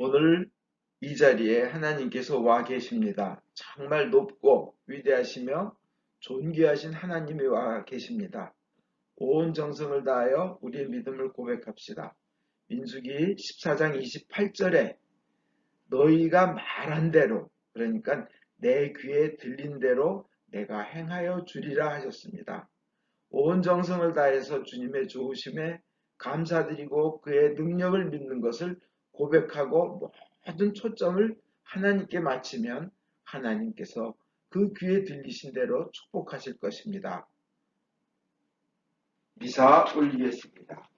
오늘 이 자리에 하나님께서 와 계십니다. 정말 높고 위대하시며 존귀하신 하나님이 와 계십니다. 온 정성을 다하여 우리의 믿음을 고백합시다. 민수기 14장 28절에 너희가 말한 대로, 그러니까 내 귀에 들린 대로 내가 행하여 주리라 하셨습니다. 온 정성을 다해서 주님의 좋으심에 감사드리고 그의 능력을 믿는 것을 고백하고 모든 초점을 하나님께 맞추면 하나님께서 그 귀에 들리신 대로 축복하실 것입니다. 미사 올리겠습니다.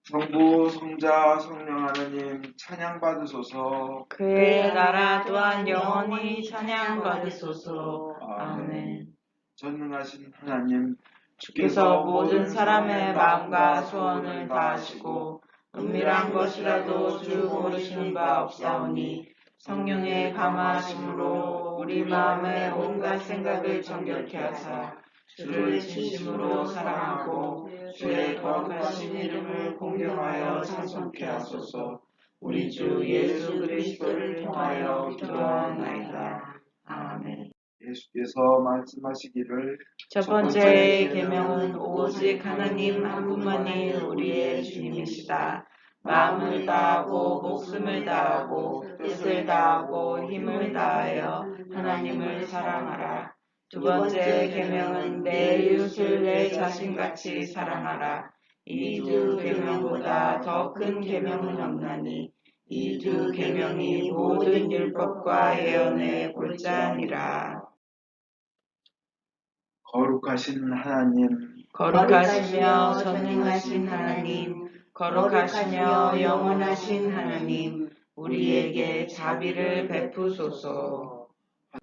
성부, 성자, 성령 하나님 찬양 받으소서. 그의 나라 또한 영원히 찬양 받으소서. 아멘. 전능하신 하나님, 주께서 모든 사람의 마음과 소원을 다하시고 은밀한 것이라도 주 모르시는 바 없사오니 성령의 감화하심으로 우리 마음의 온갖 생각을 정결케 하사 주를 진심으로 사랑하고 주의 거룩하신 이름을 공경하여 찬송케 하소서. 우리 주 예수 그리스도를 통하여 기도하나이다. 아멘. 예수께서 말씀하시기를 첫 번째 계명은 오직 하나님 한 분만이 우리의 주님이시다. 마음을 다하고 목숨을 다하고 뜻을 다하고 힘을 다하여 하나님을 사랑하라. 두 번째 계명은 내 이웃을 내 자신같이 사랑하라. 이 두 계명보다 더 큰 계명은 없나니 이 두 계명이 모든 율법과 예언의 골자니라. 거룩하신 하나님, 거룩하시며 전능하신 하나님, 거룩하시며 영원하신 하나님, 우리에게 자비를 베푸소서.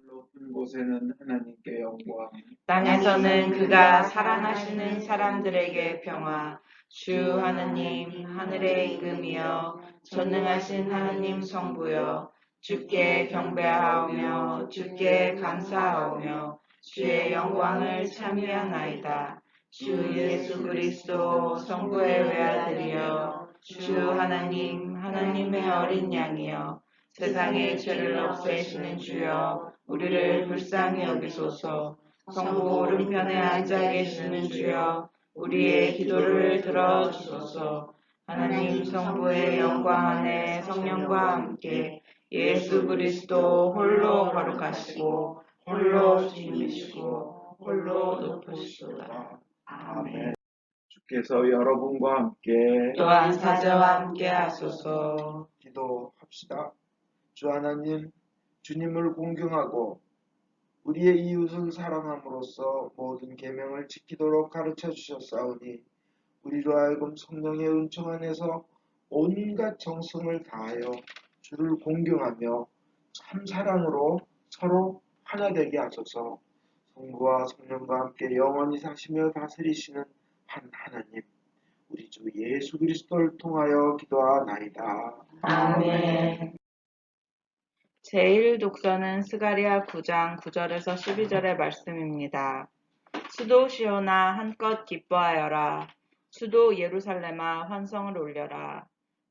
높은 곳에는 하나님께 영광, 땅에서는 그가 사랑하시는 사람들에게 평화. 주 하느님, 하늘의 임금이여, 전능하신 하느님 성부여, 주께 경배하오며 주께 감사하오며 주의 영광을 찬미하나이다. 주 예수 그리스도 성부의 외아들이여, 주 하나님, 하나님의 어린 양이여, 세상의 죄를 없애시는 주여, 우리를 불쌍히 여기소서. 성부 오른편에 앉아 계시는 주여, 우리의 기도를 들어주소서. 하나님 성부의 영광 안에 성령과 함께 예수 그리스도 홀로 거룩하시고 홀로 주님이시고 홀로 높으시도다. 아멘. 주께서 여러분과 함께 또한 사자와 함께 하소서. 기도합시다. 주 하나님, 주님을 공경하고 우리의 이웃을 사랑함으로써 모든 계명을 지키도록 가르쳐 주셨사오니 우리로 하여금 성령의 은총 안에서 온갖 정성을 다하여 주를 공경하며 참 사랑으로 서로 하나 되게 하소서. 성부와 성령과 함께 영원히 사시며 다스리시는 한 하나님, 우리 주 예수 그리스도를 통하여 기도하나이다. 아멘. 제1독서는 스가랴 9장 9절에서 12절의 말씀입니다. 수도 시온아 한껏 기뻐하여라. 수도 예루살렘아 환성을 올려라.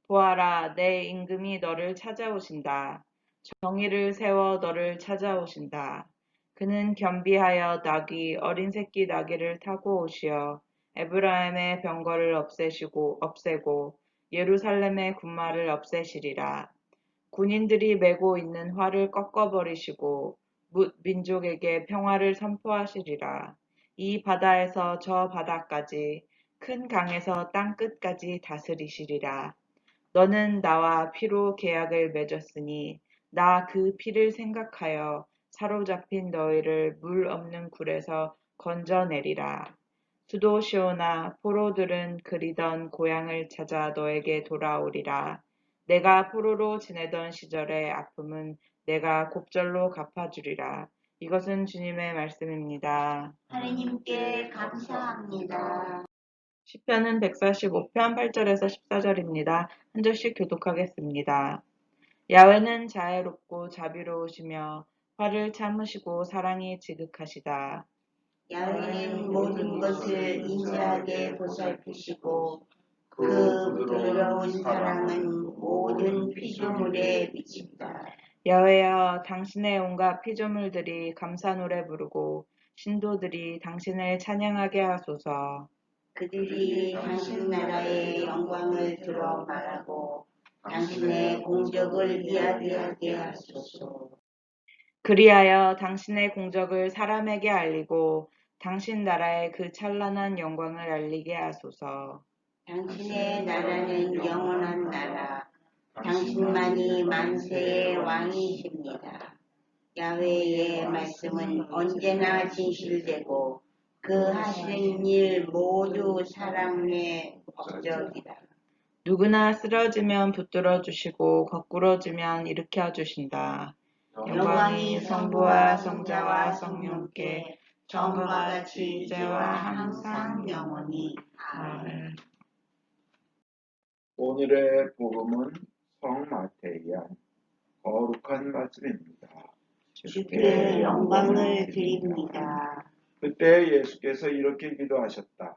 보아라, 내 임금이 너를 찾아오신다. 정의를 세워 너를 찾아오신다. 그는 겸비하여 어린 새끼 나귀를 타고 오시어 에브라임의 병거를 없애고 예루살렘의 군마를 없애시리라. 군인들이 메고 있는 활을 꺾어버리시고 뭇 민족에게 평화를 선포하시리라. 이 바다에서 저 바다까지 큰 강에서 땅 끝까지 다스리시리라. 너는 나와 피로 계약을 맺었으니 나 그 피를 생각하여 사로잡힌 너희를 물 없는 굴에서 건져내리라. 수도 시온아, 포로들은 그리던 고향을 찾아 너에게 돌아오리라. 내가 포로로 지내던 시절의 아픔은 내가 곱절로 갚아주리라. 이것은 주님의 말씀입니다. 하나님께 감사합니다. 시편은 145편 8절에서 14절입니다. 한 절씩 교독하겠습니다. 야훼는 자애롭고 자비로우시며 화를 참으시고 사랑이 지극하시다. 야훼는 모든 것을 인자하게 보살피시고 그 부드러운 사랑은 만물에 비친다. 여호와여, 당신의 온갖 피조물들이 감사 노래 부르고 신도들이 당신을 찬양하게 하소서. 그들이 당신 나라의 영광을 들어 말하고 당신의 공적을 이야기하게 하소서. 그리하여 당신의 공적을 사람에게 알리고 당신 나라의 그 찬란한 영광을 알리게 하소서. 당신의 나라는 영원한 나라. 당신만이 만세의 왕이십니다. 야훼의 말씀은 언제나 진실되고 그 하시는 일 모두 사랑의 법적이다. 누구나 쓰러지면 붙들어 주시고 거꾸러지면 일으켜 주신다. 영광이 성부와 성자와 성령께 처음과 같이 이제와 항상 영원히. 아멘. 오늘의 복음은 성마태이한 거룩한 말씀입니다. 주께 영광을 드립니다. 그때 예수께서 이렇게 기도하셨다.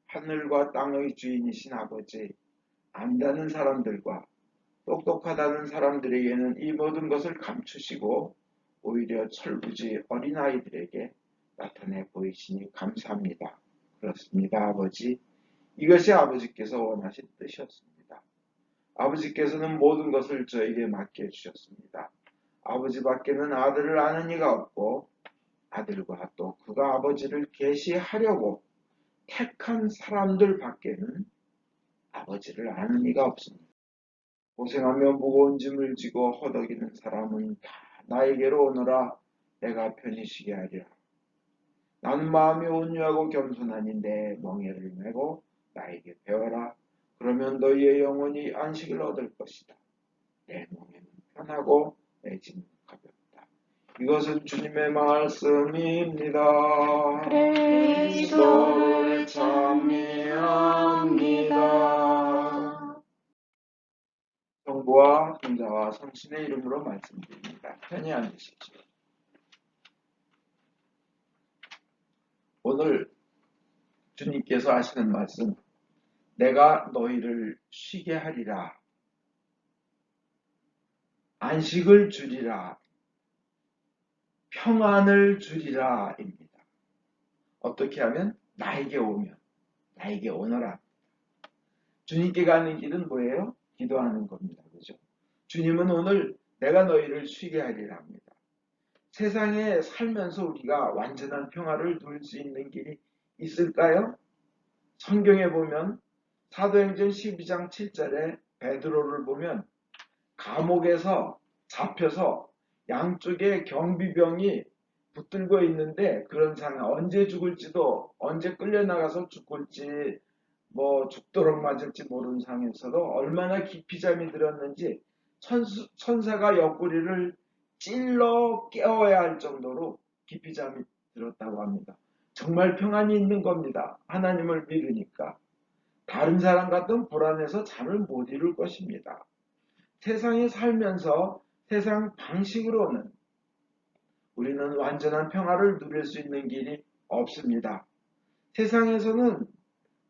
하늘과 땅의 주인이신 아버지, 안다는 사람들과 똑똑하다는 사람들에게는 이 모든 것을 감추시고 오히려 철부지 어린아이들에게 나타내 보이시니 감사합니다. 그렇습니다, 아버지. 이것이 아버지께서 원하신 뜻이었습니다. 아버지께서는 모든 것을 저에게 맡겨주셨습니다. 아버지밖에는 아들을 아는 이가 없고 아들과 또 그가 아버지를 계시하려고 택한 사람들 밖에는 아버지를 아는 이가 없습니다. 고생하며 무거운 짐을 지고 허덕이는 사람은 다 나에게로 오너라. 내가 편히 쉬게 하리라. 나는 마음이 온유하고 겸손하니 내 멍에를 메고 나에게 배워라. 그러면 너희의 영혼이 안식을 얻을 것이다. 내 멍에는 편하고 내 짐은 가볍다. 이것은 주님의 말씀입니다. 그리스도를 찬미합니다. 성부와 성자와 성신의 이름으로 말씀드립니다. 편히 앉으십시오. 오늘 주님께서 하시는 말씀, 내가 너희를 쉬게 하리라, 안식을 주리라, 평안을 주리라 입니다. 어떻게 하면? 나에게 오면, 나에게 오너라. 주님께 가는 길은 뭐예요? 기도하는 겁니다. 그죠? 주님은 오늘 내가 너희를 쉬게 하리라 합니다. 세상에 살면서 우리가 완전한 평화를 누릴 수 있는 길이 있을까요? 성경에 보면 사도행전 12장 7절에 베드로를 보면 감옥에서 잡혀서 양쪽에 경비병이 붙들고 있는데 그런 상황, 언제 죽을지도, 언제 끌려나가서 죽을지, 죽도록 맞을지 모르는 상황에서도 얼마나 깊이 잠이 들었는지 천사가 옆구리를 찔러 깨워야 할 정도로 깊이 잠이 들었다고 합니다. 정말 평안이 있는 겁니다. 하나님을 믿으니까. 다른 사람 같은 불안해서 잠을 못 이룰 것입니다. 세상에 살면서 세상 방식으로는 우리는 완전한 평화를 누릴 수 있는 길이 없습니다. 세상에서는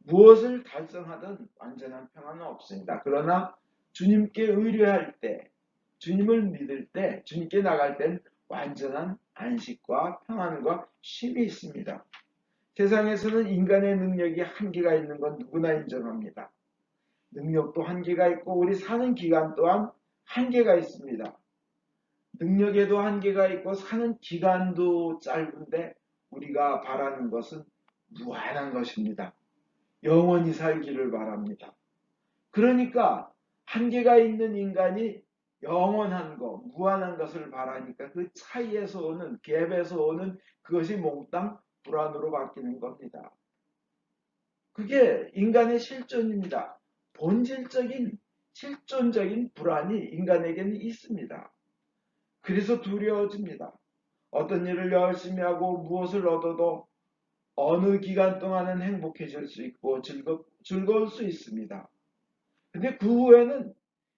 무엇을 달성하든 완전한 평화는 없습니다. 그러나 주님께 의뢰할 때, 주님을 믿을 때, 주님께 나갈 땐 완전한 안식과 평안과 쉼이 있습니다. 세상에서는 인간의 능력이 한계가 있는 건 누구나 인정합니다. 능력도 한계가 있고 우리 사는 기간 또한 한계가 있습니다. 능력에도 한계가 있고 사는 기간도 짧은데 우리가 바라는 것은 무한한 것입니다. 영원히 살기를 바랍니다. 그러니까 한계가 있는 인간이 영원한 것, 무한한 것을 바라니까 그 차이에서 오는, 갭에서 오는 그것이 몽땅 불안으로 바뀌는 겁니다. 그게 인간의 실존입니다. 본질적인, 실존적인 불안이 인간에게는 있습니다. 그래서 두려워집니다. 어떤 일을 열심히 하고 무엇을 얻어도 어느 기간 동안은 행복해질 수 있고 즐거울 수 있습니다. 근데 그 후에는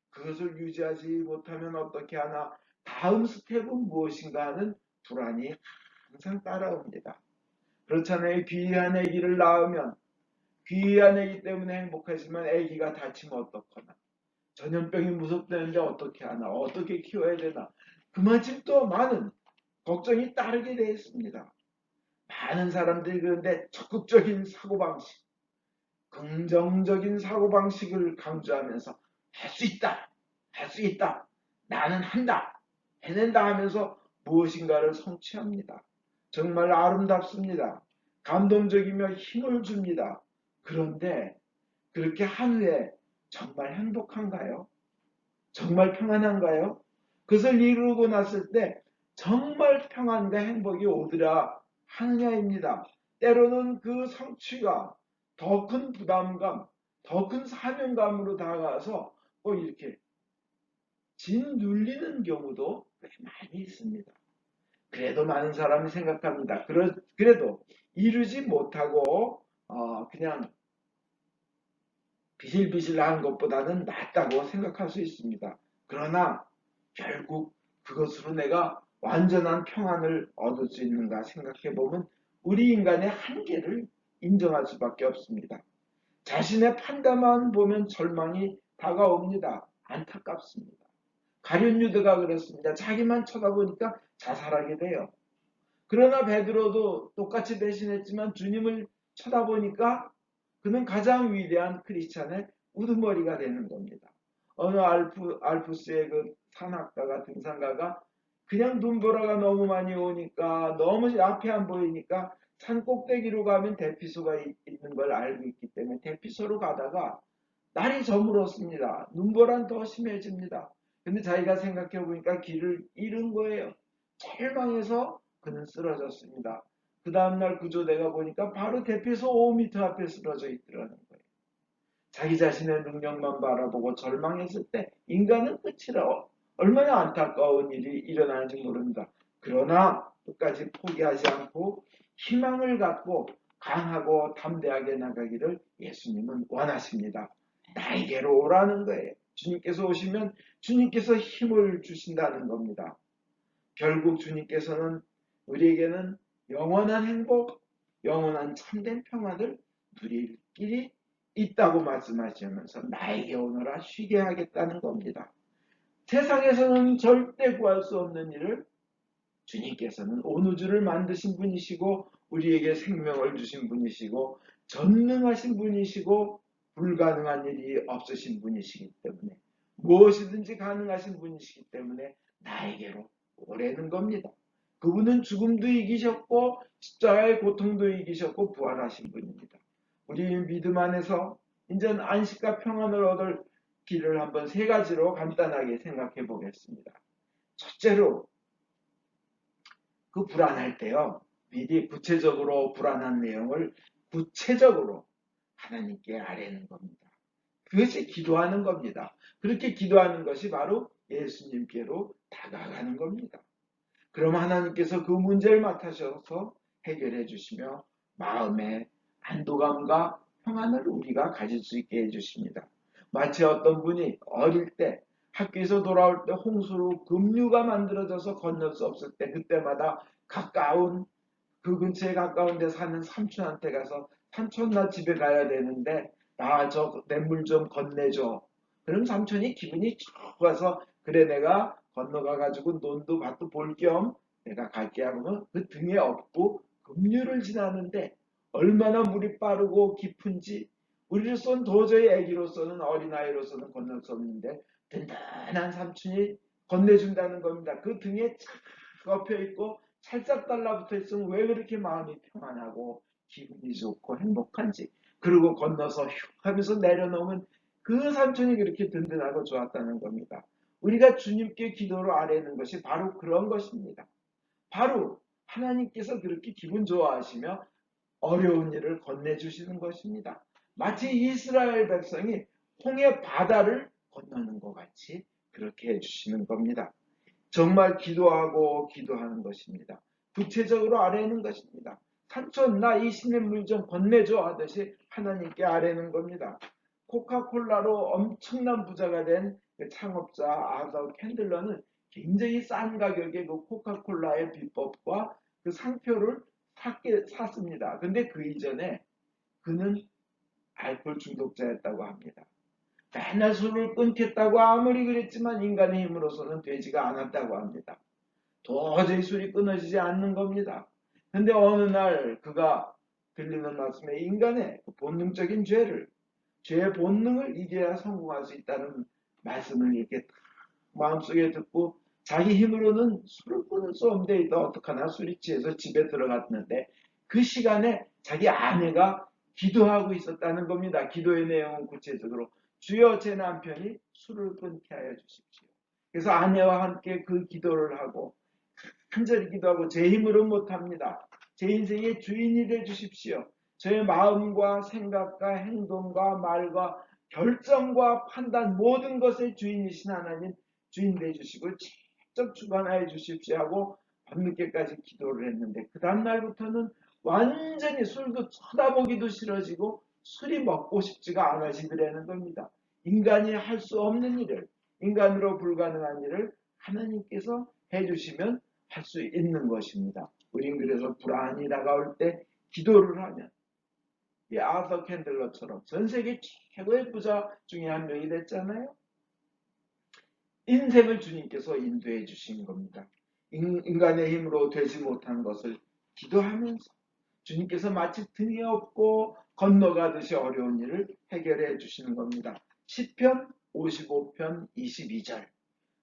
그것을 유지하지 못하면 어떻게 하나, 다음 스텝은 무엇인가 하는 불안이 항상 따라옵니다. 그렇잖아요. 귀한 아기를 낳으면 귀한 아기 때문에 행복하지만 아기가 다치면 어떻거나, 전염병이 무섭다는데 어떻게 하나, 어떻게 키워야 되나, 그만큼 또 많은 걱정이 따르게 되어 있습니다. 많은 사람들이 그런데 적극적인 사고방식, 긍정적인 사고방식을 강조하면서 할 수 있다, 할 수 있다, 나는 한다, 해낸다 하면서 무엇인가를 성취합니다. 정말 아름답습니다. 감동적이며 힘을 줍니다. 그런데 그렇게 한 후에 정말 행복한가요? 정말 평안한가요? 그것을 이루고 났을 때 정말 평안과 행복이 오더라 하느냐입니다. 때로는 그 성취가 더 큰 부담감, 더 큰 사명감으로 다가와서 꼭 이렇게 짓눌리는 경우도 꽤 많이 있습니다. 그래도 많은 사람이 생각합니다. 그래도 이루지 못하고 그냥 비실비실한 것보다는 낫다고 생각할 수 있습니다. 그러나 결국 그것으로 내가 완전한 평안을 얻을 수 있는가 생각해 보면 우리 인간의 한계를 인정할 수밖에 없습니다. 자신의 판단만 보면 절망이 다가옵니다. 안타깝습니다. 가룟 유다가 그렇습니다. 자기만 쳐다보니까 자살하게 돼요. 그러나 베드로도 똑같이 배신했지만 주님을 쳐다보니까 그는 가장 위대한 크리스찬의 우두머리가 되는 겁니다. 어느 알프스의 그 산악가가 등산가가 그냥 눈보라가 너무 많이 오니까 너무 앞이 안 보이니까 산 꼭대기로 가면 대피소가 있는 걸 알고 있기 때문에 대피소로 가다가 날이 저물었습니다. 눈보라는 더 심해집니다. 근데 자기가 생각해 보니까 길을 잃은 거예요. 절망해서 그는 쓰러졌습니다. 그 다음날 구조대가 보니까 바로 대피소 5m 앞에 쓰러져 있더라는 거예요. 자기 자신의 능력만 바라보고 절망했을 때 인간은 끝이라 얼마나 안타까운 일이 일어나는지 모릅니다. 그러나 끝까지 포기하지 않고 희망을 갖고 강하고 담대하게 나가기를 예수님은 원하십니다. 나에게로 오라는 거예요. 주님께서 오시면 주님께서 힘을 주신다는 겁니다. 결국 주님께서는 우리에게는 영원한 행복, 영원한 참된 평안을 누릴 길이 있다고 말씀하시면서 나에게 오너라 쉬게 하겠다는 겁니다. 세상에서는 절대 구할 수 없는 일을 주님께서는 온 우주를 만드신 분이시고 우리에게 생명을 주신 분이시고 전능하신 분이시고 불가능한 일이 없으신 분이시기 때문에 무엇이든지 가능하신 분이시기 때문에 나에게로 오래는 겁니다. 그분은 죽음도 이기셨고 십자가의 고통도 이기셨고 부활하신 분입니다. 우리 믿음 안에서 이제 안식과 평안을 얻을 길을 한번 세 가지로 간단하게 생각해 보겠습니다. 첫째로 그 불안할 때요. 미리 구체적으로 불안한 내용을 구체적으로 하나님께 아뢰는 겁니다. 그것이 기도하는 겁니다. 그렇게 기도하는 것이 바로 예수님께로 다가가는 겁니다. 그럼 하나님께서 그 문제를 맡으셔서 해결해 주시며 마음의 안도감과 평안을 우리가 가질 수 있게 해주십니다. 마치 어떤 분이 어릴 때 학교에서 돌아올 때 홍수로 급류가 만들어져서 건널 수 없을 때 그때마다 가까운 그 근처에 가까운 데 사는 삼촌한테 가서 삼촌 나 집에 가야 되는데 나 저 냇물 좀 건네줘. 그럼 삼촌이 기분이 좋아서 그래 내가 건너가 가지고 논도 밭도 볼 겸 내가 갈게 하고는 그 등에 업고 급류를 지나는데 얼마나 물이 빠르고 깊은지 우리로서는 도저히 애기로서는 어린아이로서는 건널 수 없는데 든든한 삼촌이 건네준다는 겁니다. 그 등에 착 엎여 있고 살짝 달라붙어 있으면 왜 그렇게 마음이 평안하고 기분이 좋고 행복한지 그리고 건너서 휙 하면서 내려놓으면 그 삼촌이 그렇게 든든하고 좋았다는 겁니다. 우리가 주님께 기도로 아뢰는 것이 바로 그런 것입니다. 바로 하나님께서 그렇게 기분 좋아하시며 어려운 일을 건네주시는 것입니다. 마치 이스라엘 백성이 홍해 바다를 건너는 것 같이 그렇게 해주시는 겁니다. 정말 기도하고 기도하는 것입니다. 구체적으로 아뢰는 것입니다. 삼촌 나 이 시냇물 좀 건네줘 하듯이 하나님께 아뢰는 겁니다. 코카콜라로 엄청난 부자가 된 창업자 아더 캔들러는 굉장히 싼 가격에 그 코카콜라의 비법과 그 상표를 샀습니다. 근데 그 이전에 그는 알코올 중독자였다고 합니다. 맨날 술을 끊겠다고 아무리 그랬지만 인간의 힘으로서는 되지가 않았다고 합니다. 도저히 술이 끊어지지 않는 겁니다. 근데 어느 날 그가 들리는 말씀에 인간의 본능적인 죄의 본능을 이겨야 성공할 수 있다는 말씀을 이렇게 마음속에 듣고 자기 힘으로는 술을 끊을 수 없는데 너 어떡하나 술이 취해서 집에 들어갔는데 그 시간에 자기 아내가 기도하고 있었다는 겁니다. 기도의 내용은 구체적으로 주여 제 남편이 술을 끊게 하여 주십시오. 그래서 아내와 함께 그 기도를 하고 간절히 기도하고 제 힘으로는 못합니다. 제 인생의 주인이 돼 주십시오. 저의 마음과 생각과 행동과 말과 결정과 판단 모든 것의 주인이신 하나님 주인 돼 주시고 직접 주관하여 주십시오 하고 밤늦게까지 기도를 했는데 그 다음날부터는 완전히 술도 쳐다보기도 싫어지고 술이 먹고 싶지가 않아지더라는 겁니다. 인간이 할 수 없는 일을 인간으로 불가능한 일을 하나님께서 해주시면 할 수 있는 것입니다. 우린 그래서 불안이 다가올 때 기도를 하면 이 아서 캔들러처럼 전 세계 최고의 부자 중에 한 명이 됐잖아요. 인생을 주님께서 인도해 주신 겁니다. 인간의 힘으로 되지 못한 것을 기도하면서 주님께서 마치 등이 없고 건너가듯이 어려운 일을 해결해 주시는 겁니다. 시편 55편 22절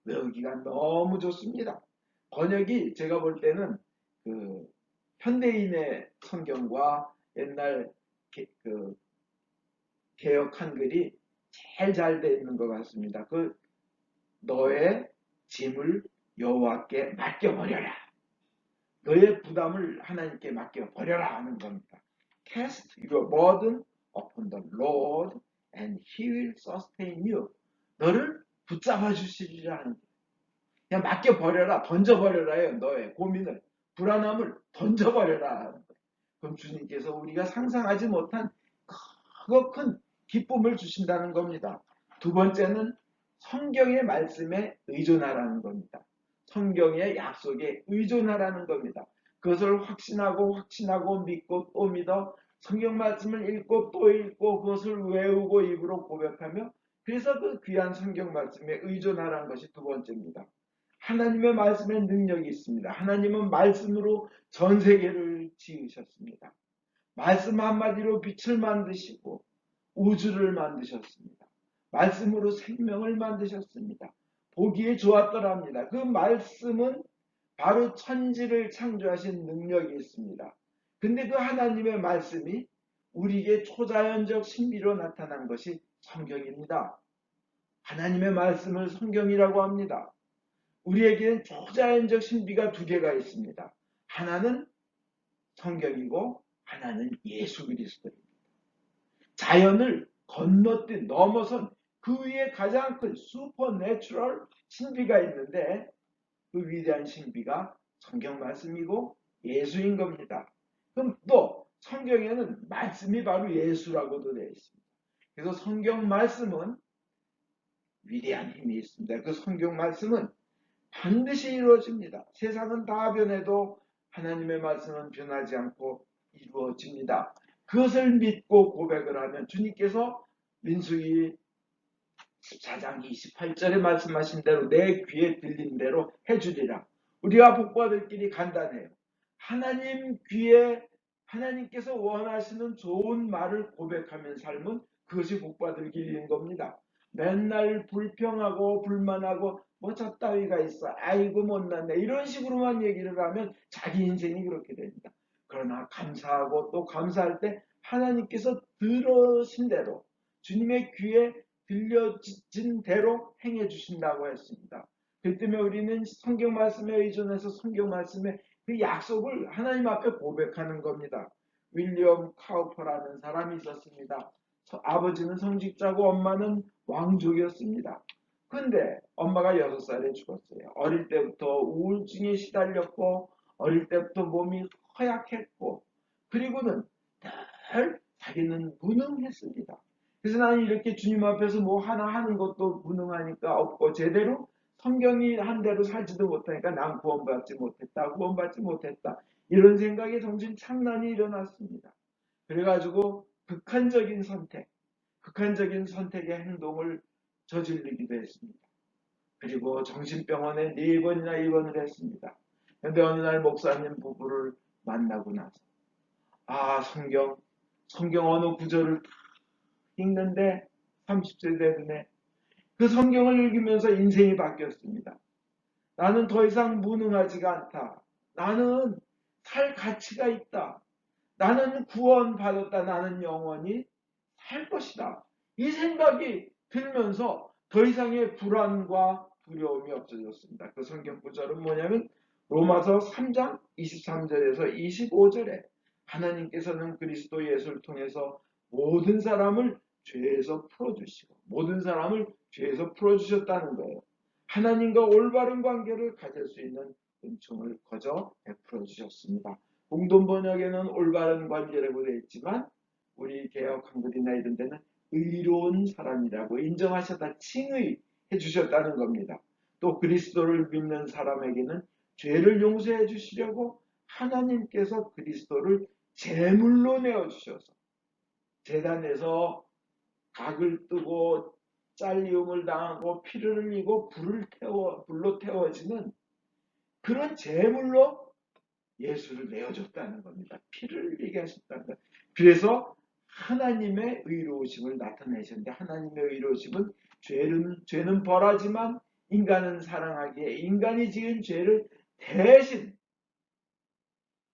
외우기가 너무 좋습니다. 번역이 제가 볼 때는 그 현대인의 성경과 옛날 그 개역 한글이 제일 잘 되어 있는 것 같습니다. 그 너의 짐을 여호와께 맡겨버려라. 너의 부담을 하나님께 맡겨버려라 하는 겁니다. Cast your burden upon the Lord and He will sustain you. 너를 붙잡아 주시리라 하는 거예요. 그냥 맡겨버려라, 던져버려라요. 너의 고민을, 불안함을 던져버려라 하는 거예요. 그럼 주님께서 우리가 상상하지 못한 크고 큰 기쁨을 주신다는 겁니다. 두 번째는 성경의 말씀에 의존하라는 겁니다. 성경의 약속에 의존하라는 겁니다. 그것을 확신하고 믿고 또 믿어 성경 말씀을 읽고 또 읽고 그것을 외우고 입으로 고백하며 그래서 그 귀한 성경 말씀에 의존하라는 것이 두 번째입니다. 하나님의 말씀에 능력이 있습니다. 하나님은 말씀으로 전 세계를 지으셨습니다. 말씀 한마디로 빛을 만드시고 우주를 만드셨습니다. 말씀으로 생명을 만드셨습니다. 보기에 좋았더랍니다. 그 말씀은 바로 천지를 창조하신 능력이 있습니다. 근데 그 하나님의 말씀이 우리에게 초자연적 신비로 나타난 것이 성경입니다. 하나님의 말씀을 성경이라고 합니다. 우리에게는 초자연적 신비가 두 개가 있습니다. 하나는 성경이고 하나는 예수 그리스도입니다. 자연을 건너뛴 넘어선 그 위에 가장 큰 슈퍼내추럴 신비가 있는데 그 위대한 신비가 성경 말씀이고 예수인 겁니다. 그럼 또 성경에는 말씀이 바로 예수라고도 되어 있습니다. 그래서 성경 말씀은 위대한 힘이 있습니다. 그 성경 말씀은 반드시 이루어집니다. 세상은 다 변해도 하나님의 말씀은 변하지 않고 이루어집니다. 그것을 믿고 고백을 하면 주님께서 민수기 14장 28절에 말씀하신 대로 내 귀에 들린 대로 해주리라. 우리가 복받을 길이 간단해요. 하나님 귀에 하나님께서 원하시는 좋은 말을 고백하면 삶은 그것이 복받을 길인 겁니다. 맨날 불평하고 불만하고 뭐 저 따위가 있어 아이고 못났네 이런 식으로만 얘기를 하면 자기 인생이 그렇게 됩니다. 그러나 감사하고 또 감사할 때 하나님께서 들으신 대로 주님의 귀에 들려진 대로 행해 주신다고 했습니다. 그 때문에 우리는 성경 말씀에 의존해서 성경 말씀의 그 약속을 하나님 앞에 고백하는 겁니다. 윌리엄 카우퍼라는 사람이 있었습니다. 아버지는 성직자고 엄마는 왕족이었습니다. 근데 엄마가 6살에 죽었어요. 어릴 때부터 우울증에 시달렸고 어릴 때부터 몸이 허약했고 그리고는 늘 자기는 무능했습니다. 그래서 나는 이렇게 주님 앞에서 뭐 하나 하는 것도 무능하니까 없고 제대로 성경이 한 대로 살지도 못하니까 난 구원받지 못했다. 이런 생각에 정신 착란이 일어났습니다. 그래가지고 극한적인 선택, 극한적인 선택의 행동을 저지르기도 했습니다. 그리고 정신병원에 4번이나 입원을 했습니다. 그런데 어느 날 목사님 부부를 만나고 나서 성경 어느 구절을 다 읽는데 30세 되더니 그 성경을 읽으면서 인생이 바뀌었습니다. 나는 더 이상 무능하지가 않다. 나는 살 가치가 있다. 나는 구원받았다. 나는 영원히 살 것이다. 이 생각이 들면서 더 이상의 불안과 두려움이 없어졌습니다. 그 성경 구절은 뭐냐면 로마서 3장 23절에서 25절에 하나님께서는 그리스도 예수를 통해서 모든 사람을 죄에서 풀어주시고 모든 사람을 죄에서 풀어주셨다는 거예요. 하나님과 올바른 관계를 가질 수 있는 은총을 거저 베풀어 주셨습니다. 공동 번역에는 올바른 관계라고 되어 있지만 우리 개역 한글이나 이런 데는 의로운 사람이라고 인정하셨다, 칭의해 주셨다는 겁니다. 또 그리스도를 믿는 사람에게는 죄를 용서해 주시려고 하나님께서 그리스도를 제물로 내어주셔서 제단에서 각을 뜨고 잘리움을 당하고 피를 흘리고 불로 태워지는 그런 제물로 예수를 내어줬다는 겁니다. 피를 흘리게 하셨다는 거예요. 그래서 하나님의 의로우심을 나타내셨는데 하나님의 의로우심은 죄는 벌하지만 인간은 사랑하기에 인간이 지은 죄를 대신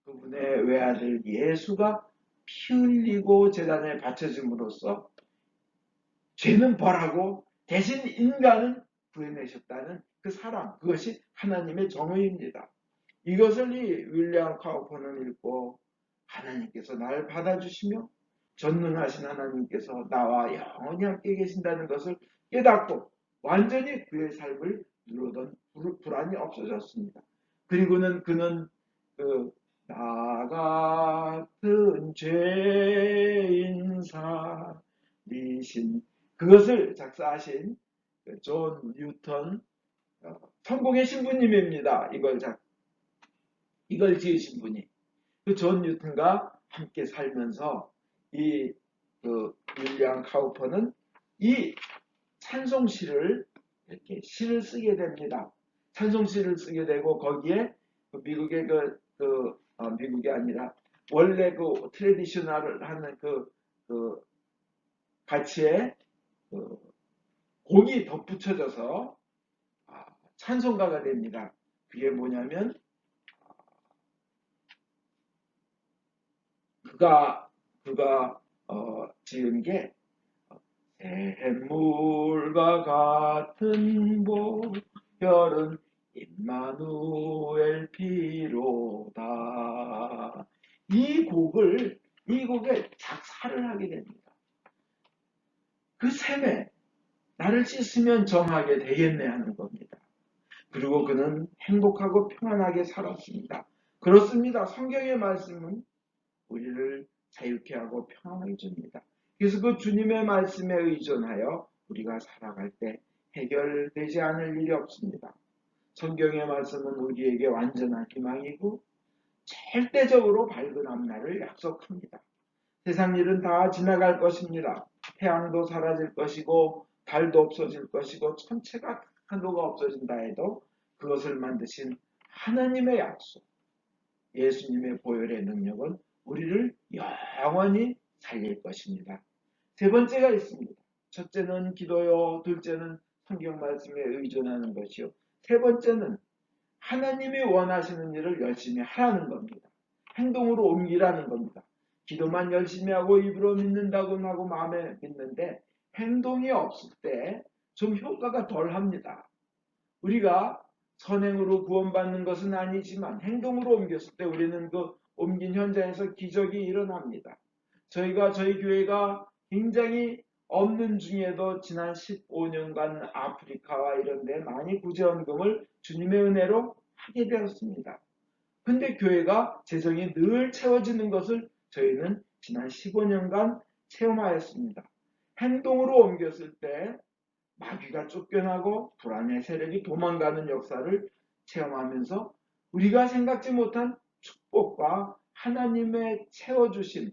그분의 외아들 예수가 피 흘리고 제단에 바쳐짐으로써 죄는 벌하고 대신 인간은 구해내셨다는 그 사랑, 그것이 하나님의 정의입니다. 이것을 이 윌리엄 카우퍼는 읽고 하나님께서 나를 받아주시며 전능하신 하나님께서 나와 영원히 함께 계신다는 것을 깨닫고 완전히 그의 삶을 누르던 불안이 없어졌습니다. 그리고는 그는 나 같은 죄인 살이신 그것을 작사하신 존 뉴턴 성공의 신부님입니다. 이걸 지으신 분이 그 존 뉴턴과 함께 살면서 이 윌리엄 카우퍼는 이 찬송시를 이렇게 시를 쓰게 됩니다. 찬송시를 쓰게 되고 거기에 미국의 미국이 아니라 원래 그 트레디셔널을 하는 그 가치에 곡이 덧붙여져서 찬송가가 됩니다. 그게 뭐냐면 그가 지은 게 샘물과 같은 보혈은 임마누엘 피로다. 이 곡에 작사를 하게 됩니다. 그 샘에 나를 씻으면 정하게 되겠네 하는 겁니다. 그리고 그는 행복하고 평안하게 살았습니다. 그렇습니다. 성경의 말씀은 우리를 자유케 하고 평안하게 줍니다. 그래서 그 주님의 말씀에 의존하여 우리가 살아갈 때 해결되지 않을 일이 없습니다. 성경의 말씀은 우리에게 완전한 희망이고 절대적으로 밝은 앞날을 약속합니다. 세상 일은 다 지나갈 것입니다. 태양도 사라질 것이고 달도 없어질 것이고 천체가 하나가 없어진다 해도 그것을 만드신 하나님의 약속, 예수님의 보혈의 능력은 우리를 영원히 살릴 것입니다. 세 번째가 있습니다. 첫째는 기도요, 둘째는 성경 말씀에 의존하는 것이요. 세 번째는 하나님이 원하시는 일을 열심히 하라는 겁니다. 행동으로 옮기라는 겁니다. 기도만 열심히 하고 입으로 믿는다고 하고 마음에 믿는데 행동이 없을 때 좀 효과가 덜합니다. 우리가 선행으로 구원받는 것은 아니지만 행동으로 옮겼을 때 우리는 그 옮긴 현장에서 기적이 일어납니다. 저희 교회가 굉장히 없는 중에도 지난 15년간 아프리카와 이런 데 많이 구제헌금을 주님의 은혜로 하게 되었습니다. 근데 교회가 재정이 늘 채워지는 것을 저희는 지난 15년간 체험하였습니다. 행동으로 옮겼을 때 마귀가 쫓겨나고 불안의 세력이 도망가는 역사를 체험하면서 우리가 생각지 못한 축복과 하나님의 채워주신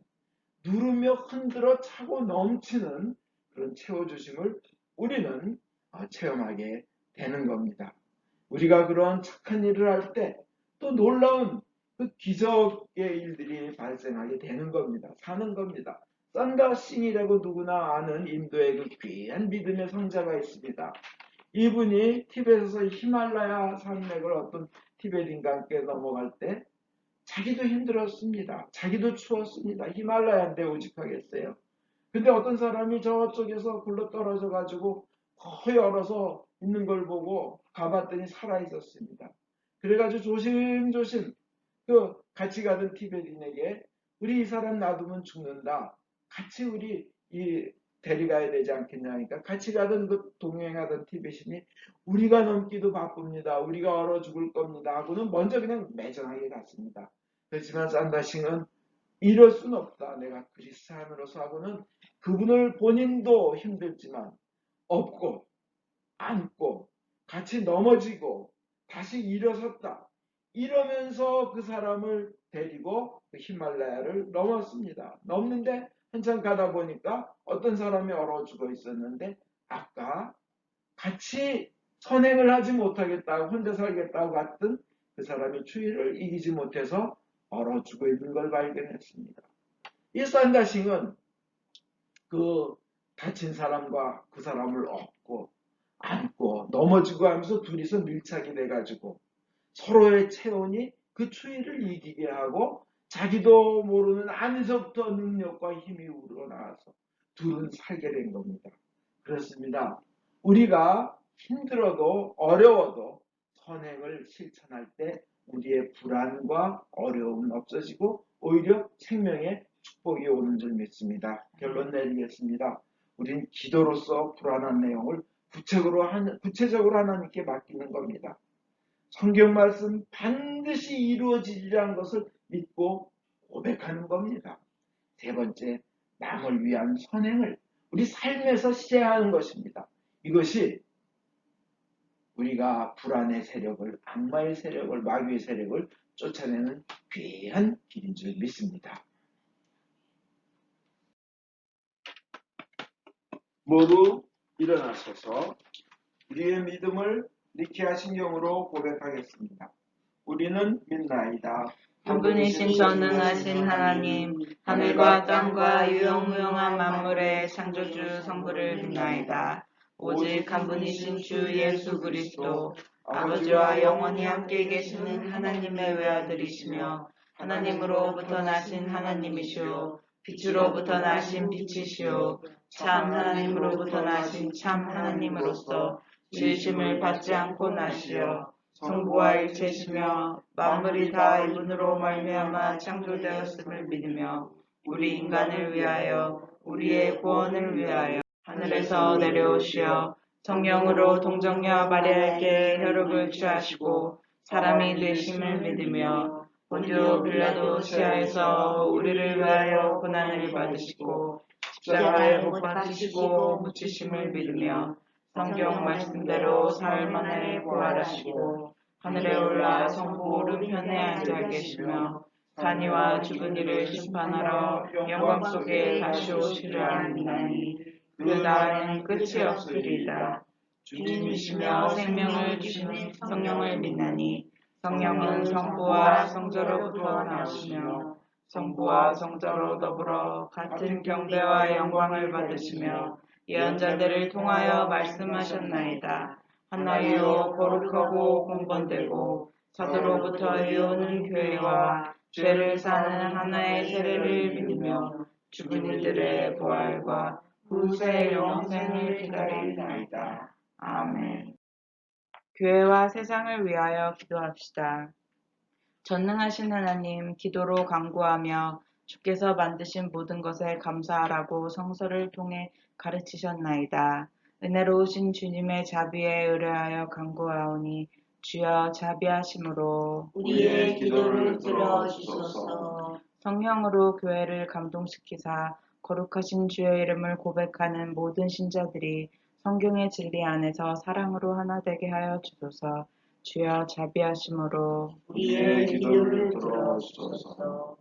누르며 흔들어 차고 넘치는 그런 채워주심을 우리는 체험하게 되는 겁니다. 우리가 그런 착한 일을 할 때 또 놀라운 그 기적의 일들이 발생하게 되는 겁니다. 사는 겁니다. 산다 싱이라고 누구나 아는 인도의 그 귀한 믿음의 성자가 있습니다. 이분이 티벳에서 히말라야 산맥을 어떤 티벳인과 함께 넘어갈 때 자기도 힘들었습니다. 자기도 추웠습니다. 히말라야인데 오직하겠어요. 근데 어떤 사람이 저쪽에서 굴러 떨어져 가지고 거의 얼어서 있는 걸 보고 가봤더니 살아 있었습니다. 그래가지고 조심조심 그 같이 가던 티베린에게 우리 이 사람 놔두면 죽는다. 같이 우리 데려가야 되지 않겠냐니까 같이 가던 그 동행하던 티베신이 우리가 넘기도 바쁩니다. 우리가 얼어 죽을 겁니다. 하고는 먼저 그냥 매정하게 갔습니다. 그렇지만 산다싱은 이럴 순 없다. 내가 그리스도인으로서 하고는 그분을 본인도 힘들지만 업고 안고 같이 넘어지고 다시 일어섰다. 이러면서 그 사람을 데리고 그 히말라야를 넘었습니다. 넘는데 한참 가다 보니까 어떤 사람이 얼어 죽어 있었는데 아까 같이 선행을 하지 못하겠다고 혼자 살겠다고 갔던 그 사람이 추위를 이기지 못해서 얼어 죽어 있는 걸 발견했습니다. 이 산다싱은 그 다친 사람과 그 사람을 업고 안고 넘어지고 하면서 둘이서 밀착이 돼가지고 서로의 체온이 그 추위를 이기게 하고 자기도 모르는 안에서부터 능력과 힘이 우러나와서 둘은 살게 된 겁니다. 그렇습니다. 우리가 힘들어도 어려워도 선행을 실천할 때 우리의 불안과 어려움은 없어지고 오히려 생명의 축복이 오는 줄 믿습니다. 결론 내리겠습니다. 우린 기도로서 불안한 내용을 구체적으로 하나님께 맡기는 겁니다. 성경 말씀 반드시 이루어지리라는 것을 믿고 고백하는 겁니다. 세 번째, 남을 위한 선행을 우리 삶에서 시행하는 것입니다. 이것이 우리가 불안의 세력을, 악마의 세력을, 마귀의 세력을 쫓아내는 귀한 길인 줄 믿습니다. 모두 일어나셔서 우리의 믿음을 니케아 신경으로 고백하겠습니다. 우리는 믿나이다. 한 분이신 전능하신 하나님, 하늘과 땅과 유영무영한 만물의 창조주 성부를 믿나이다. 오직 한 분이신 주 예수 그리스도, 아버지와 영원히 함께 계시는 하나님의 외아들이시며 하나님으로부터 나신 하나님이시오, 빛으로부터 나신 빛이시오, 참 하나님으로부터 나신 참 하나님으로서 지으심을 받지 않고 나시려 성부와 일체시며 만물이 다 이분으로 말미암아 창조되었음을 믿으며 우리 인간을 위하여 우리의 구원을 위하여 하늘에서 내려오시어 성령으로 동정녀 마리아에게 혈육을 취하시고 사람이 되심을 믿으며 본디오 빌라도 시하에서 우리를 위하여 고난을 받으시고 십자가에 못 박히시고 묻히심을 믿으며 성경 말씀대로 사흘 만에 부활하시고 하늘에 올라 성부 오른편에 앉아 계시며 산이와 죽은 이를 심판하러 영광 속에 다시 오시리라 믿나니 그 나라는 끝이 없으리이다. 주님이시며 생명을 주시는 성령을 믿나니 성령은 성부와 성자로부터 나오시며 성부와 성자로 더불어 같은 경배와 영광을 받으시며 예언자들을 통하여 말씀하셨나이다. 하나이요 거룩하고 공건되고 사도로부터 이오는 교회와 죄를 사는 하나의 세례를 믿으며 죽은 이들의 부활과 후세 영생을 기다리나이다. 아멘. 교회와 세상을 위하여 기도합시다. 전능하신 하나님, 기도로 간구하며 주께서 만드신 모든 것에 감사하라고 성서를 통해 가르치셨나이다. 은혜로우신 주님의 자비에 의뢰하여 간구하오니 주여 자비하심으로 우리의 기도를 들어주소서. 성령으로 교회를 감동시키사 거룩하신 주의 이름을 고백하는 모든 신자들이 성경의 진리 안에서 사랑으로 하나 되게 하여 주소서. 주여 자비하심으로 우리의 기도를 들어주소서.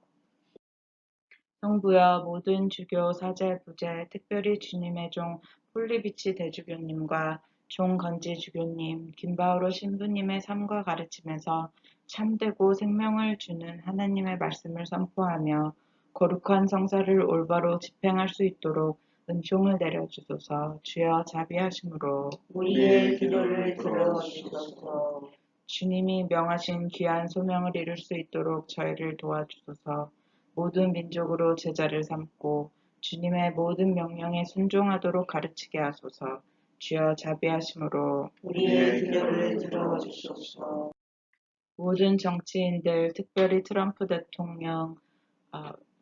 성부여 모든 주교 사제 부제 특별히 주님의 종 폴리비치 대주교님과 종 건지 주교님 김바오로 신부님의 삶과 가르침에서 참되고 생명을 주는 하나님의 말씀을 선포하며 거룩한 성사를 올바로 집행할 수 있도록 은총을 내려주소서. 주여 자비하심으로 우리의 기도를 들어주소서. 주님이 명하신 귀한 소명을 이룰 수 있도록 저희를 도와주소서. 모든 민족으로 제자를 삼고 주님의 모든 명령에 순종하도록 가르치게 하소서. 주여 자비하심으로 우리의 기도를 들어주소서. 모든 정치인들, 특별히 트럼프 대통령,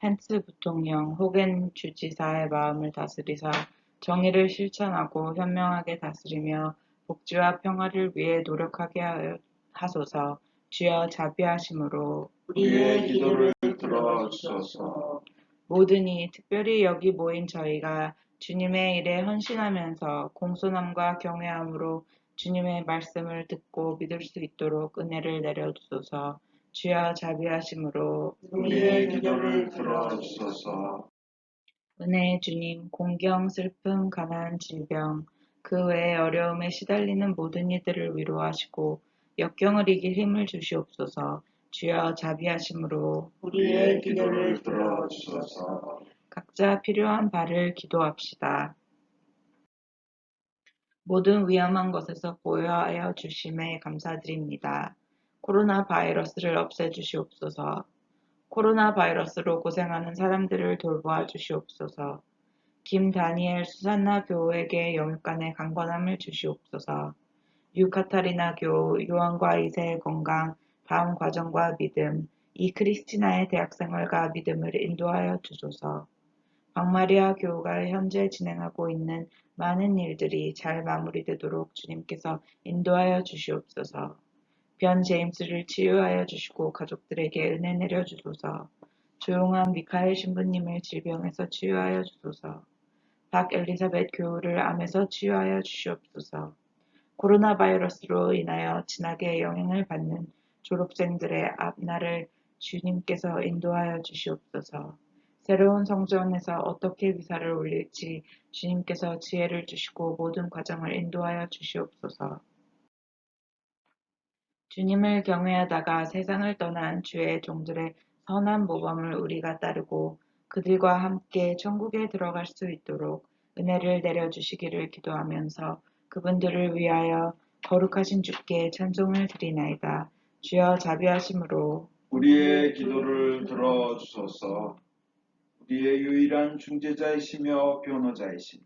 펜스 부통령, 호겐 주지사의 마음을 다스리사 정의를 실천하고 현명하게 다스리며 복지와 평화를 위해 노력하게 하소서. 주여 자비하심으로 우리의 기도를 들어주소서. 모든 이 특별히 여기 모인 저희가 주님의 일에 헌신하면서 공손함과 경외함으로 주님의 말씀을 듣고 믿을 수 있도록 은혜를 내려주소서. 주여 자비하심으로 우리의 기도를 들어주소서. 은혜의 주님, 공경, 슬픔, 가난, 질병, 그 외의 어려움에 시달리는 모든 이들을 위로하시고 역경을 이길 힘을 주시옵소서. 주여 자비하심으로 우리의 기도를 들어주소서. 각자 필요한 바를 기도합시다. 모든 위험한 것에서 보호하여 주심에 감사드립니다. 코로나 바이러스를 없애주시옵소서. 코로나 바이러스로 고생하는 사람들을 돌보아 주시옵소서. 김 다니엘 수산나 교우에게 영육간의 강건함을 주시옵소서. 유카타리나 교우 요한과 이세의 건강, 다음 과정과 믿음, 이 크리스티나의 대학생활과 믿음을 인도하여 주소서. 박마리아 교우가 현재 진행하고 있는 많은 일들이 잘 마무리되도록 주님께서 인도하여 주시옵소서. 변 제임스를 치유하여 주시고 가족들에게 은혜 내려주소서. 조용한 미카엘 신부님을 질병에서 치유하여 주소서. 박 엘리사벳 교우를 암에서 치유하여 주시옵소서. 코로나 바이러스로 인하여 진하게 영향을 받는 졸업생들의 앞날을 주님께서 인도하여 주시옵소서. 새로운 성전에서 어떻게 미사를 올릴지 주님께서 지혜를 주시고 모든 과정을 인도하여 주시옵소서. 주님을 경외하다가 세상을 떠난 주의 종들의 선한 모범을 우리가 따르고 그들과 함께 천국에 들어갈 수 있도록 은혜를 내려주시기를 기도하면서 그분들을 위하여 거룩하신 주께 찬송을 드리나이다. 주여 자비하심으로 우리의 기도를 들어주소서. 우리의 유일한 중재자이시며 변호자이신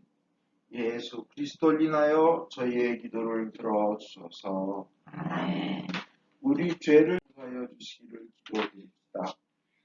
예수 그리스도를 인하여 저희의 기도를 들어주소서. 아멘. 우리 죄를 사하여 주시기를 기도드립니다.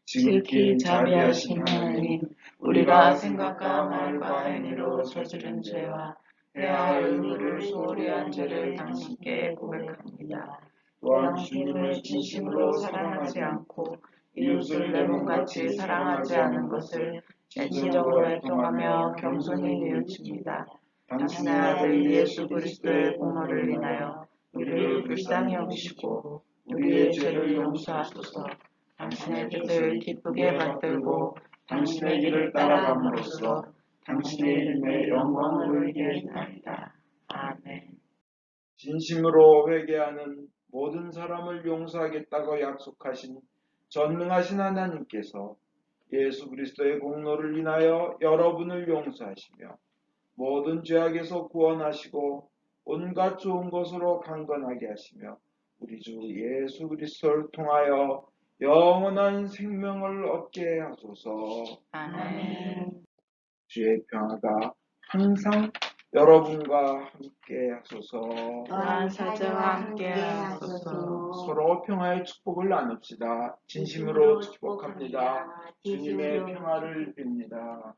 지극히 자비하신 하나님, 우리가 생각과 말과 행위로 저지른 죄와 해야 할 의무를 소홀히 한 죄를 당신께 고백합니다. 또한 주님을 진심으로 사랑하지 않고 이웃을 내 몸같이 사랑하지 않은 것을 애치적으로 활동하며 겸손히 뉘우칩니다. 당신의 아들 예수 그리스도의 공로를 인하여 우리를 불쌍히 여기시고 우리의 죄를 용서하소서. 당신의 뜻을 기쁘게 받들고 당신의 길을 따라감으로써 당신의 이름의 영광을 올리리이다. 아멘. 진심으로 회개하는 모든 사람을 용서하겠다고 약속하신 전능하신 하나님께서 예수 그리스도의 공로를 인하여 여러분을 용서하시며 모든 죄악에서 구원하시고 온갖 좋은 것으로 강건하게 하시며 우리 주 예수 그리스도를 통하여 영원한 생명을 얻게 하소서. 아멘. 주의 평화가 항상 여러분과 함께 하소서. 또한 사제와 함께 하소서. 서로 평화의 축복을 나눕시다. 진심으로 축복합니다. 주님의 평화를 빕니다.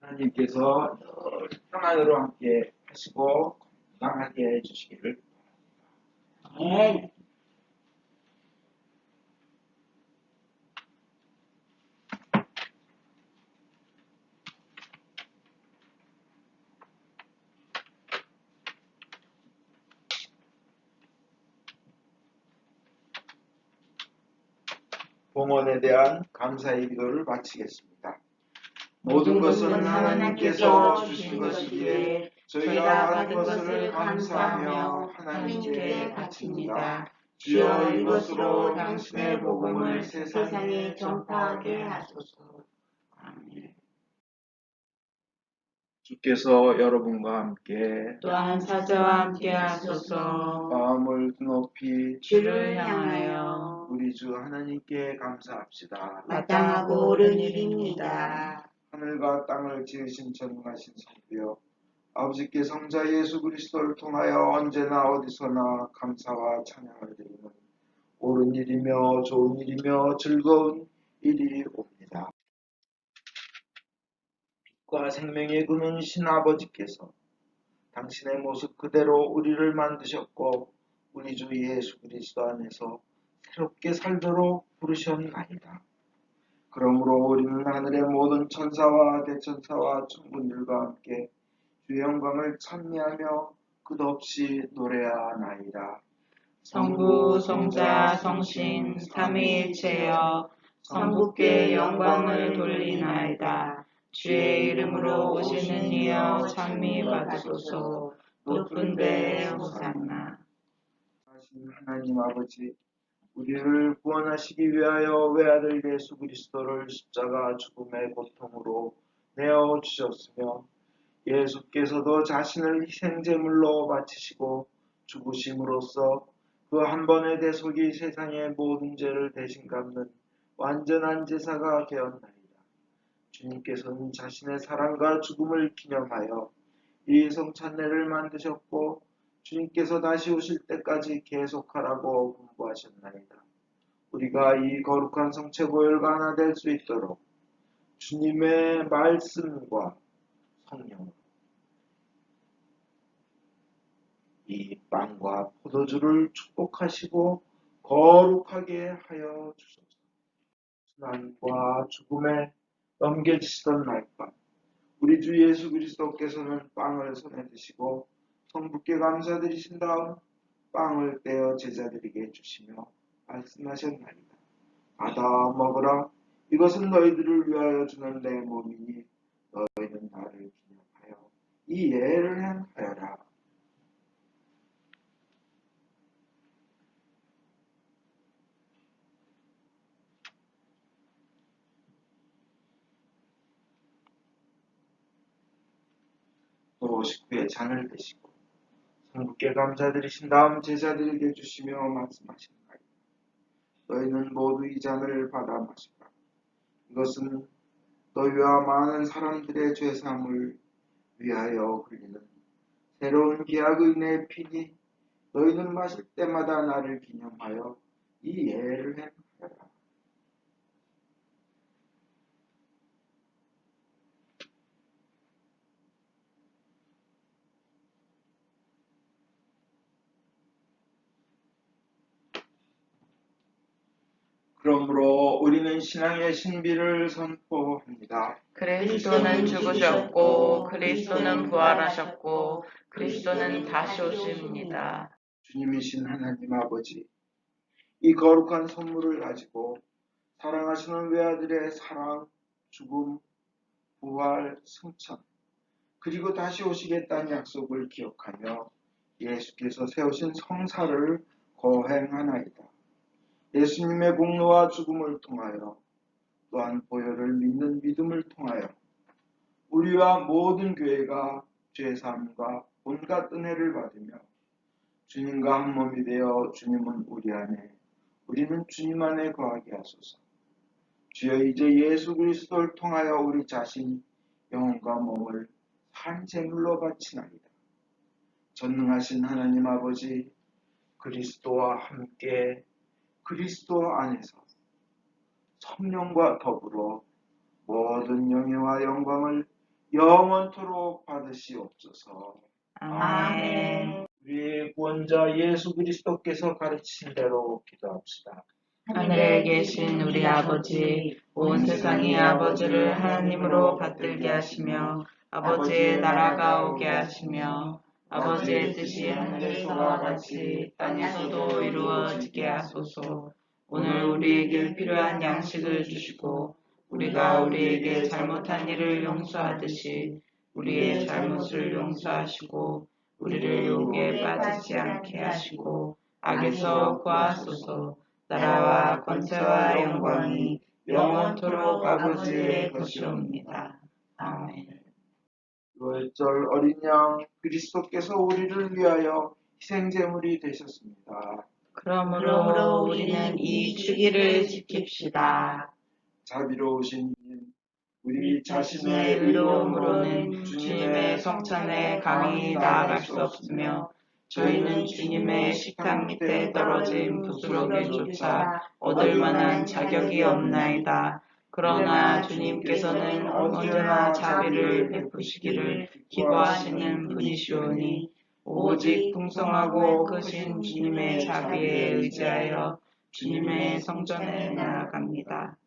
하나님께서 평안으로 함께 하시고 건강하게 해주시기를. 아멘. 봉헌에 대한 감사의 기도를 마치겠습니다. 모든 것은 하나님께서 주신 것이기에 저희가 받은 것을 감사하며 하나님께 바칩니다. 주여 이것으로 당신의 복음을 세상에 전파하게 하소서. 아멘. 주께서 여러분과 함께 또한 사제와 함께 하소서. 마음을 높이 주를 향하여 우리 주 하나님께 감사합시다. 마땅하고 옳은 일입니다. 하늘과 땅을 지으신 전능하신 성부여 아버지께 성자 예수 그리스도를 통하여 언제나 어디서나 감사와 찬양을 드리는 옳은 일이며 좋은 일이며 즐거운 일이 옵니다. 빛과 생명의 근원 신아버지께서 당신의 모습 그대로 우리를 만드셨고 우리 주 예수 그리스도 안에서 새롭게 살도록 부르셨나이다. 그러므로 우리는 하늘의 모든 천사와 대천사와 천군들과 함께 주의 영광을 찬미하며 끝없이 노래하나이다. 성부, 성자, 성신, 삼위일체여 성부께 영광을 돌리나이다. 주의 이름으로 오시는 이여 찬미 받으소서. 높은 데에 호산나. 하신 하나님 아버지, 우리를 구원하시기 위하여 외아들 예수 그리스도를 십자가 죽음의 고통으로 내어 주셨으며 예수께서도 자신을 희생제물로 바치시고 죽으심으로써 그 한 번의 대속이 세상의 모든 죄를 대신 갚는 완전한 제사가 되었나이다. 주님께서는 자신의 사랑과 죽음을 기념하여 이 성찬례를 만드셨고 주님께서 다시 오실 때까지 계속하라고 분부하셨나이다. 우리가 이 거룩한 성체보혈과 하나 될 수 있도록 주님의 말씀과 성령 이 빵과 포도주를 축복하시고 거룩하게 하여 주소서. 순환과 죽음에 넘겨지시던 날밤 우리 주 예수 그리스도께서는 빵을 손에 드시고 성부께 감사드리신 다음 빵을 떼어 제자들에게 주시며 말씀하셨나이다. 받아 먹으라. 이것은 너희들을 위하여 주는 내 몸이니 너희는 나를 기념하여 이 예를 행하여라. 또 식후에 잔을 드시고 성부께 감사드리신 다음 제자들에게 주시며 말씀하신나이다. 너희는 모두 이 잔을 받아 마시라. 이것은 너희와 많은 사람들의 죄사함을 위하여 흘리는 새로운 계약의 내 피니 너희는 마실 때마다 나를 기념하여 이 예를 행하여라. 그러므로 우리는 신앙의 신비를 선포합니다. 그리스도는 죽으셨고 그리스도는 부활하셨고 그리스도는 다시 오십니다. 주님이신 하나님 아버지, 이 거룩한 선물을 가지고 사랑하시는 외아들의 사랑, 죽음, 부활, 승천, 그리고 다시 오시겠다는 약속을 기억하며 예수께서 세우신 성사를 거행하나이다. 예수님의 복로와 죽음을 통하여 또한 보혈을 믿는 믿음을 통하여 우리와 모든 교회가 죄사함과 온갖 은혜를 받으며 주님과 한 몸이 되어 주님은 우리 안에 우리는 주님 안에 거하게 하소서. 주여 이제 예수 그리스도를 통하여 우리 자신 영혼과 몸을 산 제물로 바치나이다. 전능하신 하나님 아버지, 그리스도와 함께 그리스도 안에서 성령과 더불어 모든 영예와 영광을 영원토록 받으시옵소서. 아멘. 우리의 구원자 예수 그리스도께서 가르치신 대로 기도합시다. 하늘에 계신 우리 아버지, 온 세상이 아버지를 하나님으로 받들게 하시며 아버지의 나라가 오게 하시며 아버지의 뜻이 하늘에서와 같이 땅에서도 이루어지게 하소서. 오늘 우리에게 필요한 양식을 주시고 우리가 우리에게 잘못한 일을 용서하듯이 우리의 잘못을 용서하시고 우리를 유혹에 빠지지 않게 하시고 악에서 구하소서. 나라와 권세와 영광이 영원토록 아버지의 것이옵니다. 아멘. 유월절 어린 양 그리스도께서 우리를 위하여 희생제물이 되셨습니다. 그러므로 우리는 이 주기를 지킵시다. 자비로우신 님, 우리 자신의 자신의 의로움으로는 주님의 성찬에 감히 나아갈 수 없으며 저희는 주님의 식탁 밑에 떨어진 부스러기조차 얻을 만한 자격이 없나이다. 그러나 주님께서는 언제나 자비를 베푸시기를 기뻐하시는 분이시오니 오직 풍성하고 크신 주님의 자비에 의지하여 주님의 성전에 나아갑니다.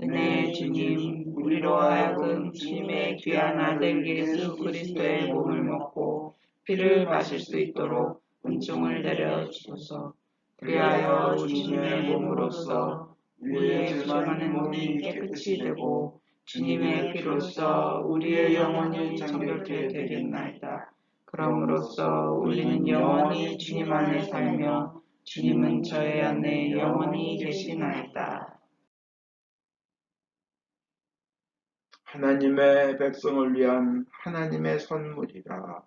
은혜의 주님, 우리로 하여금 주님의 귀한 아들 예수 그리스도의 몸을 먹고 피를 마실 수 있도록 은총을 내려 주소서. 그리하여 주님의 몸으로서 우리의 죄많은 몸이 깨끗이 되고 주님의 피로써 우리의 영혼이 정결케 되겠나이다. 그럼으로써 우리는 영원히 주님 안에 살며 주님은 저희 안에 영원히 계시나이다. 하나님의 백성을 위한 하나님의 선물이라.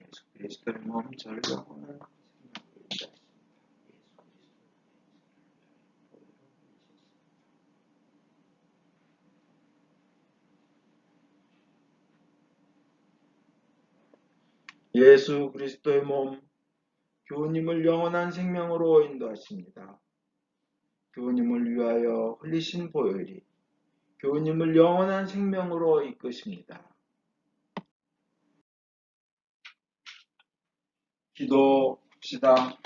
예수 그리스도의 몸 저를 영원한 예수 그리스도의 몸 교우님을 영원한 생명으로 인도하십니다. 교우님을 위하여 흘리신 보혈이 교우님을 영원한 생명으로 이끄십니다. 기도합시다.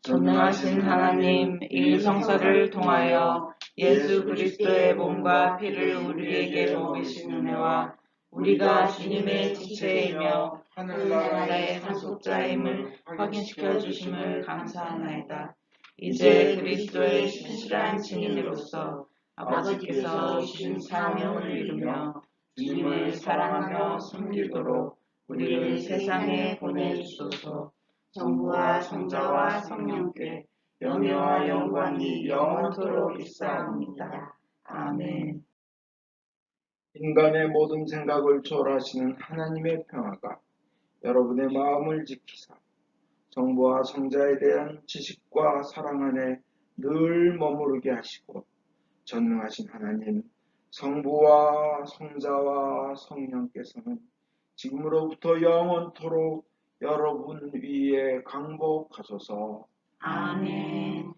전능하신 하나님, 이 성사를 통하여 예수 그리스도의 몸과 피를 우리에게 먹이신 은혜와 우리가 주님의 지체이며 하늘나라의 상속자임을 확인시켜 주심을 감사하나이다. 이제 그리스도의 신실한 증인으로서 아버지께서 주신 사명을 이루며 주님을 사랑하며 섬기도록 우리를 세상에 보내주소서. 성부와 성자와 성령께 영예와 영광이 영원토록 있사옵니다. 아멘. 인간의 모든 생각을 초월하시는 하나님의 평화가 여러분의 마음을 지키사 성부와 성자에 대한 지식과 사랑 안에 늘 머무르게 하시고 전능하신 하나님 성부와 성자와 성령께서는 지금으로부터 영원토록 여러분 위에 강복하소서. 아멘.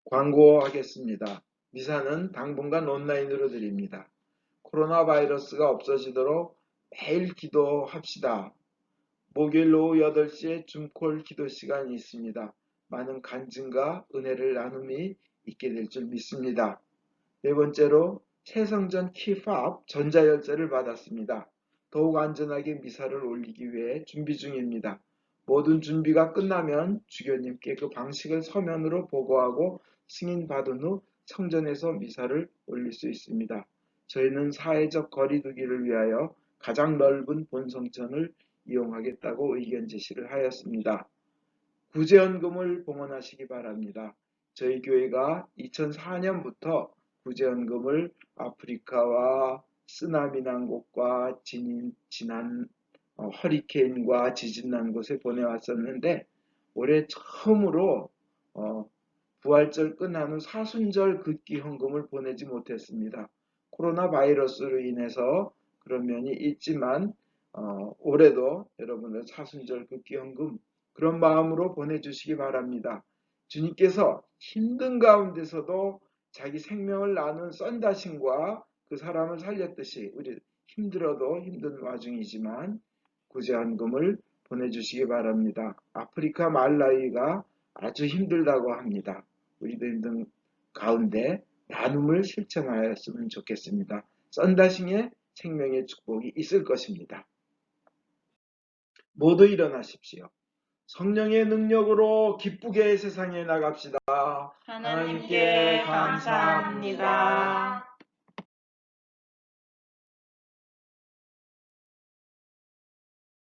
광고하겠습니다. 미사는 당분간 온라인으로 드립니다. 코로나 바이러스가 없어지도록 매일 기도합시다. 목요일 오후 8시에 줌콜 기도 시간이 있습니다. 많은 간증과 은혜를 나눔이 있게 될 줄 믿습니다. 네 번째로 새성전 키팝 전자열쇠를 받았습니다. 더욱 안전하게 미사를 올리기 위해 준비 중입니다. 모든 준비가 끝나면 주교님께 그 방식을 서면으로 보고하고 승인받은 후 성전에서 미사를 올릴 수 있습니다. 저희는 사회적 거리 두기를 위하여 가장 넓은 본성전을 이용하겠다고 의견 제시를 하였습니다. 구제연금을 봉헌하시기 바랍니다. 저희 교회가 2004년부터 구제연금을 아프리카와 쓰나미 난 곳과 지난 허리케인과 지진 난 곳에 보내왔었는데 올해 처음으로 부활절 끝난 후 사순절 급기 헌금을 보내지 못했습니다. 코로나 바이러스로 인해서 그런 면이 있지만 올해도 여러분들 사순절 급기 헌금 그런 마음으로 보내주시기 바랍니다. 주님께서 힘든 가운데서도 자기 생명을 나눈 썬다신과 그 사람을 살렸듯이 우리 힘들어도 힘든 와중이지만 구제헌금을 보내주시기 바랍니다. 아프리카 말라위가 아주 힘들다고 합니다. 우리도 힘든 가운데 나눔을 실천하였으면 좋겠습니다. 썬다싱의 생명의 축복이 있을 것입니다. 모두 일어나십시오. 성령의 능력으로 기쁘게 세상에 나갑시다. 하나님께 감사합니다.